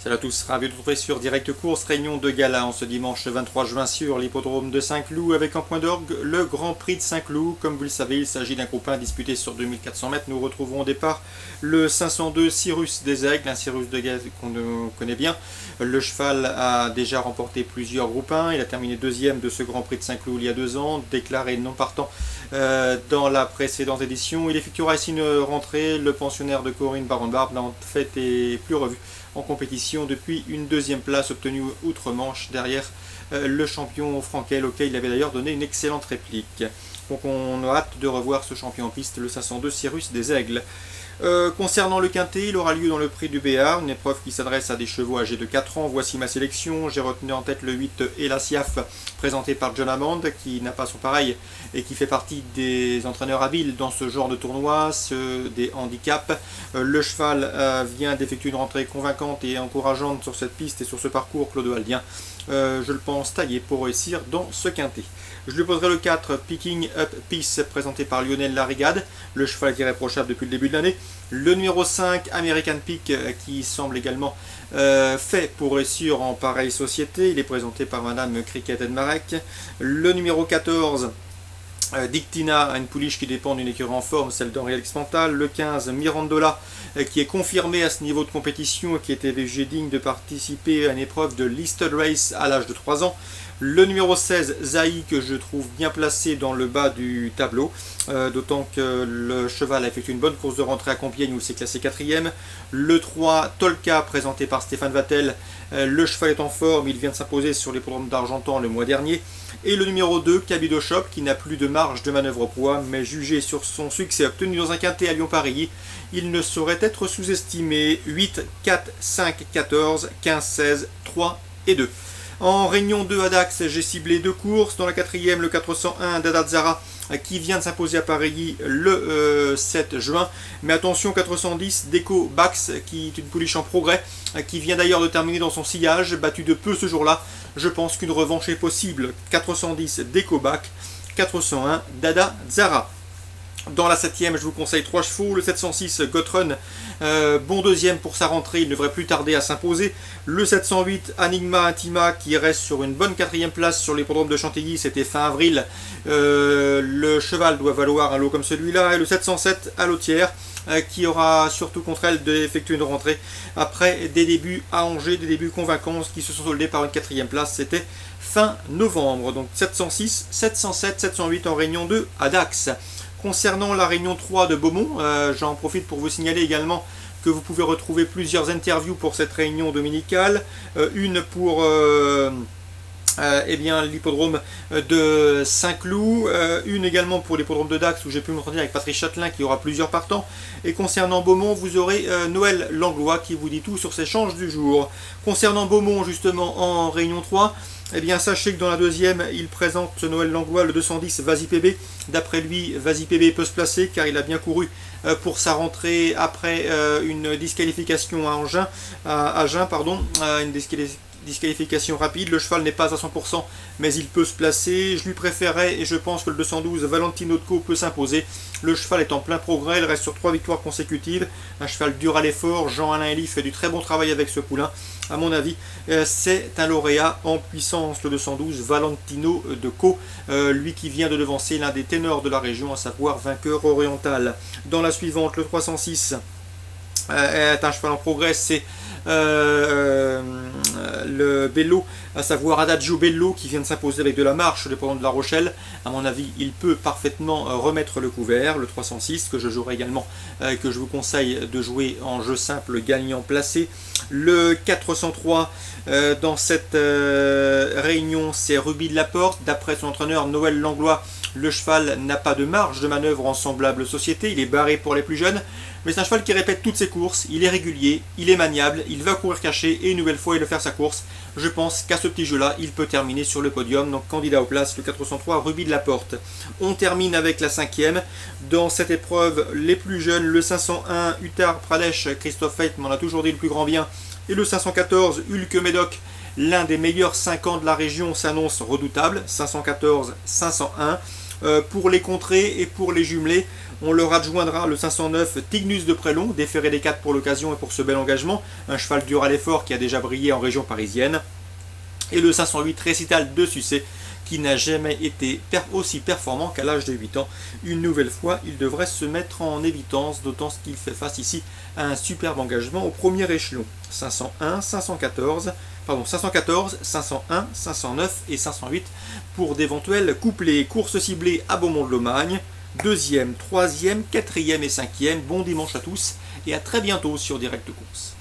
Salut à tous, ravi de vous retrouver sur Direct Course, réunion de gala en ce dimanche 23 juin sur l'hippodrome de Saint-Cloud avec en point d'orgue le Grand Prix de Saint-Cloud. Comme vous le savez, il s'agit d'un groupe 1 disputé sur 2400 mètres. Nous retrouvons au départ le 502 Cyrus des Aigles, un Cyrus des Aigles qu'on connaît bien. Le cheval a déjà remporté plusieurs groupes 1, il a terminé deuxième de ce Grand Prix de Saint-Cloud il y a 2 ans, déclaré non partant dans la précédente édition. Il effectuera ici une rentrée, le pensionnaire de Corinne Baron-Barbe n'a en fait et plus revu en compétition depuis une deuxième place obtenue outre-Manche derrière le champion Frankel, auquel il avait d'ailleurs donné une excellente réplique. Donc on a hâte de revoir ce champion en piste, le 502 Cyrus des Aigles. Concernant le quintet, il aura lieu dans le prix du Béarn, une épreuve qui s'adresse à des chevaux âgés de 4 ans. Voici ma sélection. J'ai retenu en tête le 8 Elasiaf, présenté par John Hammond, qui n'a pas son pareil et qui fait partie des entraîneurs habiles dans ce genre de tournoi, des handicaps. Le cheval vient d'effectuer une rentrée convaincante et encourageante sur cette piste et sur ce parcours Claude Aldien. Je le pense taillé pour réussir dans ce quintet. Je lui poserai le 4, Picking Up Peace, présenté par Lionel Larigade. Le cheval est irréprochable depuis le début de l'année. Le numéro 5, American Peak, qui semble également fait pour réussir en pareille société. Il est présenté par Madame Cricket Edmarek. Le numéro 14, Dictina, une pouliche qui dépend d'une écurie en forme, celle d'Henri Alexmental. Le 15, Mirandola, qui est confirmé à ce niveau de compétition et qui était jugé digne de participer à une épreuve de Listed Race à l'âge de 3 ans. Le numéro 16, Zahi, que je trouve bien placé dans le bas du tableau, d'autant que le cheval a effectué une bonne course de rentrée à Compiègne où il s'est classé 4e. Le 3, Tolka, présenté par Stéphane Vattel. Le cheval est en forme, il vient de s'imposer sur l'hippodrome d'Argentan le mois dernier. Et le numéro 2, Cabido Shop, qui n'a plus de marge de manœuvre au poids, mais jugé sur son succès obtenu dans un quintet à Lyon-Paris, il ne saurait être sous-estimé. 8, 4, 5, 14, 15, 16, 3 et 2. En réunion 2 à Dax, j'ai ciblé 2 courses. Dans la 4e, le 401 Dada Zara, qui vient de s'imposer à Paris le 7 juin. Mais attention, 410 Deco Bax, qui est une pouliche en progrès, qui vient d'ailleurs de terminer dans son sillage, battu de peu ce jour-là. Je pense qu'une revanche est possible. 410 Deco Bax, 401 Dada Zara. Dans la 7e, je vous conseille 3 chevaux. Le 706 Gotrun, bon deuxième pour sa rentrée, il ne devrait plus tarder à s'imposer. Le 708 Enigma Intima, qui reste sur une bonne 4e place sur l'hippodrome de Chantilly, c'était fin avril. Le cheval doit valoir un lot comme celui-là. Et le 707 Allotière, qui aura surtout contre elle d'effectuer une rentrée après des débuts à Angers, des débuts convaincants qui se sont soldés par une 4e place. C'était fin novembre. Donc 706, 707, 708 en réunion 2 à Dax. Concernant la réunion 3 de Beaumont, j'en profite pour vous signaler également que vous pouvez retrouver plusieurs interviews pour cette réunion dominicale. Une pour l'hippodrome de Saint-Cloud, une également pour l'hippodrome de Dax où j'ai pu m'entretenir avec Patrice Châtelain qui aura plusieurs partants. Et concernant Beaumont, vous aurez Noël Langlois qui vous dit tout sur ses chances du jour. Concernant Beaumont, justement, en réunion 3, eh bien, sachez que dans la 2e, il présente ce Noël Langlois, le 210 Vas-y PB. D'après lui, Vas-y PB peut se placer car il a bien couru pour sa rentrée après une disqualification à Agen, une disqualification rapide. Le cheval n'est pas à 100%, mais il peut se placer. Je lui préférais et je pense que le 212 Valentino de Co peut s'imposer. Le cheval est en plein progrès, il reste sur 3 victoires consécutives. Un cheval dur à l'effort. Jean-Alain Elie fait du très bon travail avec ce poulain. À mon avis, c'est un lauréat en puissance, le 212 Valentino de Co, lui qui vient de devancer l'un des ténors de la région, à savoir Vainqueur Oriental. Dans la suivante, le 306 est un cheval en progrès, c'est le Bello, à savoir Adagio Bello, qui vient de s'imposer avec de la marche le pendant de La Rochelle. À mon avis, il peut parfaitement remettre le couvert. Le 306 que je jouerai également, que je vous conseille de jouer en jeu simple gagnant placé. Le 403 dans cette réunion, c'est Ruby de la Porte. D'après son entraîneur Noël Langlois, le cheval n'a pas de marge de manœuvre en semblable société, il est barré pour les plus jeunes, mais c'est un cheval qui répète toutes ses courses, il est régulier, il est maniable, il va courir caché et une nouvelle fois il va faire sa course. Je pense qu'à ce petit jeu-là, il peut terminer sur le podium, donc candidat aux places, le 403 Ruby de la Porte. On termine avec la 5e. Dans cette épreuve, les plus jeunes, le 501 Uttar Pradesh, Christophe Feit m'en a toujours dit le plus grand bien, et le 514 Hulk Médoc, l'un des meilleurs 5 ans de la région, s'annonce redoutable, 514-501. Pour les contrées et pour les jumelés, On leur adjoindra le 509 Tignus de Prélon, déféré des 4 pour l'occasion et pour ce bel engagement, un cheval dur à l'effort qui a déjà brillé en région parisienne, et le 508 Récital de Sucé, qui n'a jamais été aussi performant qu'à l'âge de 8 ans. Une nouvelle fois, il devrait se mettre en évidence, d'autant qu'il fait face ici à un superbe engagement au premier échelon. 501, 514, 501, 509 et 508 pour d'éventuels couplets. Courses ciblées à Beaumont-de-Lomagne, 2e, 3e, 4e et 5e. Bon dimanche à tous et à très bientôt sur Direct Course.